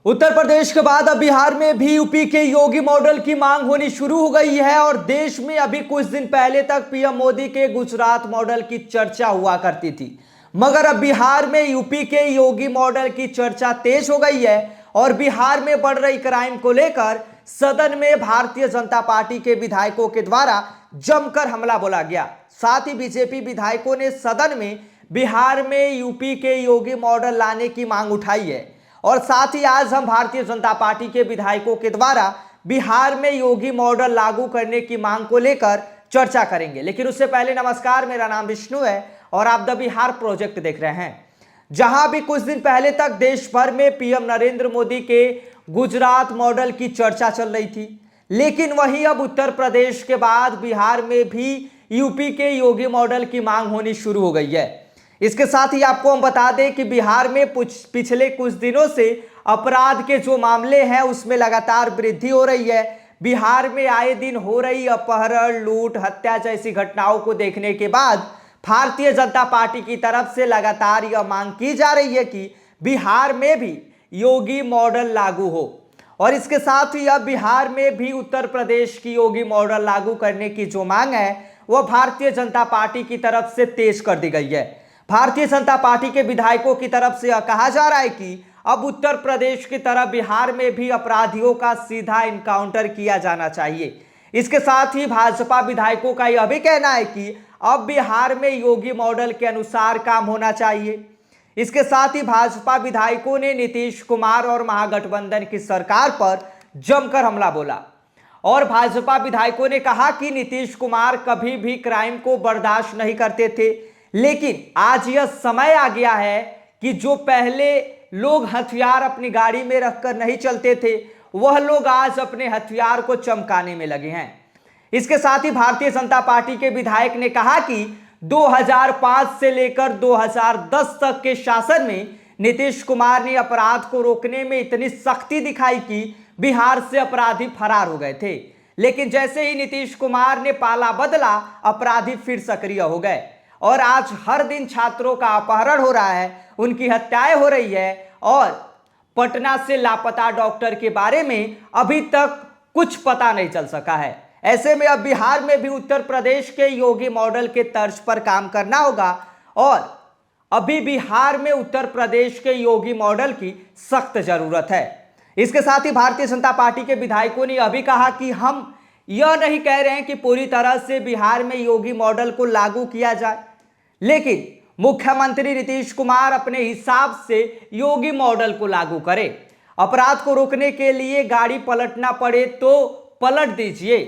उत्तर प्रदेश के बाद अब बिहार में भी यूपी के योगी मॉडल की मांग होनी शुरू हो गई है और देश में अभी कुछ दिन पहले तक पीएम मोदी के गुजरात मॉडल की चर्चा हुआ करती थी, मगर अब बिहार में यूपी के योगी मॉडल की चर्चा तेज हो गई है और बिहार में बढ़ रही क्राइम को लेकर सदन में भारतीय जनता पार्टी के विधायकों के द्वारा जमकर हमला बोला गया। साथ ही बीजेपी विधायकों ने सदन में बिहार में यूपी के योगी मॉडल लाने की मांग उठाई है और साथ ही आज हम भारतीय जनता पार्टी के विधायकों के द्वारा बिहार में योगी मॉडल लागू करने की मांग को लेकर चर्चा करेंगे। लेकिन उससे पहले नमस्कार, मेरा नाम विष्णु है और आप द बिहार प्रोजेक्ट देख रहे हैं, जहां भी कुछ दिन पहले तक देश भर में पीएम नरेंद्र मोदी के गुजरात मॉडल की चर्चा चल रही थी, लेकिन वहीं अब उत्तर प्रदेश के बाद बिहार में भी यूपी के योगी मॉडल की मांग होनी शुरू हो गई है। इसके साथ ही आपको हम बता दें कि बिहार में पिछले कुछ दिनों से अपराध के जो मामले हैं उसमें लगातार वृद्धि हो रही है। बिहार में आए दिन हो रही अपहरण, लूट, हत्या जैसी घटनाओं को देखने के बाद भारतीय जनता पार्टी की तरफ से लगातार यह मांग की जा रही है कि बिहार में भी योगी मॉडल लागू हो और इसके साथ ही अब बिहार में भी उत्तर प्रदेश की योगी मॉडल लागू करने की जो मांग है वह भारतीय जनता पार्टी की तरफ से तेज कर दी गई है। भारतीय जनता पार्टी के विधायकों की तरफ से यह कहा जा रहा है कि अब उत्तर प्रदेश की तरह बिहार में भी अपराधियों का सीधा इनकाउंटर किया जाना चाहिए। इसके साथ ही भाजपा विधायकों का यह भी कहना है कि अब बिहार में योगी मॉडल के अनुसार काम होना चाहिए। इसके साथ ही भाजपा विधायकों ने नीतीश कुमार और महागठबंधन की सरकार पर जमकर हमला बोला और भाजपा विधायकों ने कहा कि नीतीश कुमार कभी भी क्राइम को बर्दाश्त नहीं करते थे, लेकिन आज यह समय आ गया है कि जो पहले लोग हथियार अपनी गाड़ी में रखकर नहीं चलते थे, वह लोग आज अपने हथियार को चमकाने में लगे हैं। इसके साथ ही भारतीय जनता पार्टी के विधायक ने कहा कि 2005 से लेकर 2010 तक के शासन में नीतीश कुमार ने अपराध को रोकने में इतनी सख्ती दिखाई कि बिहार से अपराधी फरार हो गए थे, लेकिन जैसे ही नीतीश कुमार ने पाला बदला, अपराधी फिर सक्रिय हो गए और आज हर दिन छात्रों का अपहरण हो रहा है, उनकी हत्याएं हो रही है और पटना से लापता डॉक्टर के बारे में अभी तक कुछ पता नहीं चल सका है। ऐसे में अब बिहार में भी उत्तर प्रदेश के योगी मॉडल के तर्ज पर काम करना होगा और अभी बिहार में उत्तर प्रदेश के योगी मॉडल की सख्त जरूरत है। इसके साथ ही भारतीय जनता पार्टी के विधायकों ने अभी कहा कि हम यह नहीं कह रहे हैं कि पूरी तरह से बिहार में योगी मॉडल को लागू किया जाए, लेकिन मुख्यमंत्री नीतीश कुमार अपने हिसाब से योगी मॉडल को लागू करे। अपराध को रोकने के लिए गाड़ी पलटना पड़े तो पलट दीजिए।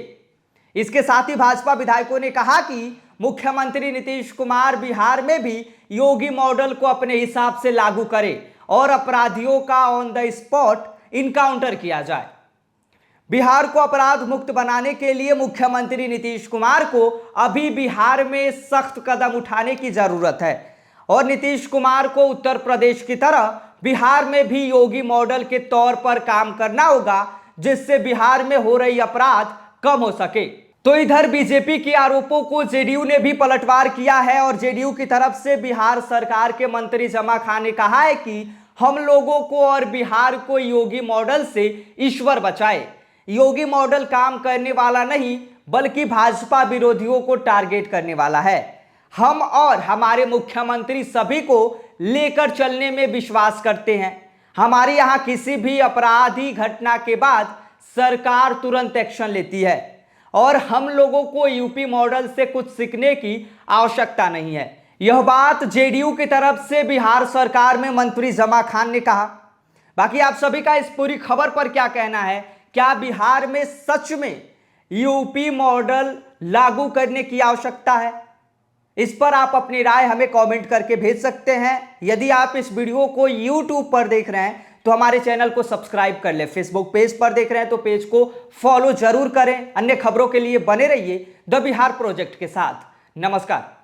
इसके साथ ही भाजपा विधायकों ने कहा कि मुख्यमंत्री नीतीश कुमार बिहार में भी योगी मॉडल को अपने हिसाब से लागू करे और अपराधियों का ऑन द स्पॉट इनकाउंटर किया जाए। बिहार को अपराध मुक्त बनाने के लिए मुख्यमंत्री नीतीश कुमार को अभी बिहार में सख्त कदम उठाने की जरूरत है और नीतीश कुमार को उत्तर प्रदेश की तरह बिहार में भी योगी मॉडल के तौर पर काम करना होगा, जिससे बिहार में हो रही अपराध कम हो सके। तो इधर बीजेपी के आरोपों को जेडीयू ने भी पलटवार किया है और जेडीयू की तरफ से बिहार सरकार के मंत्री जमा खान ने कहा है कि हम लोगों को और बिहार को योगी मॉडल से ईश्वर बचाए। योगी मॉडल काम करने वाला नहीं बल्कि भाजपा विरोधियों को टारगेट करने वाला है। हम और हमारे मुख्यमंत्री सभी को लेकर चलने में विश्वास करते हैं। हमारे यहां किसी भी अपराधी घटना के बाद सरकार तुरंत एक्शन लेती है और हम लोगों को यूपी मॉडल से कुछ सीखने की आवश्यकता नहीं है। यह बात जेडीयू की तरफ से बिहार सरकार में मंत्री जमा खान ने कहा। बाकी आप सभी का इस पूरी खबर पर क्या कहना है? क्या बिहार में सच में यूपी मॉडल लागू करने की आवश्यकता है? इस पर आप अपनी राय हमें कमेंट करके भेज सकते हैं। यदि आप इस वीडियो को यूट्यूब पर देख रहे हैं तो हमारे चैनल को सब्सक्राइब कर ले। फेसबुक पेज पर देख रहे हैं तो पेज को फॉलो जरूर करें। अन्य खबरों के लिए बने रहिए द बिहार प्रोजेक्ट के साथ। नमस्कार।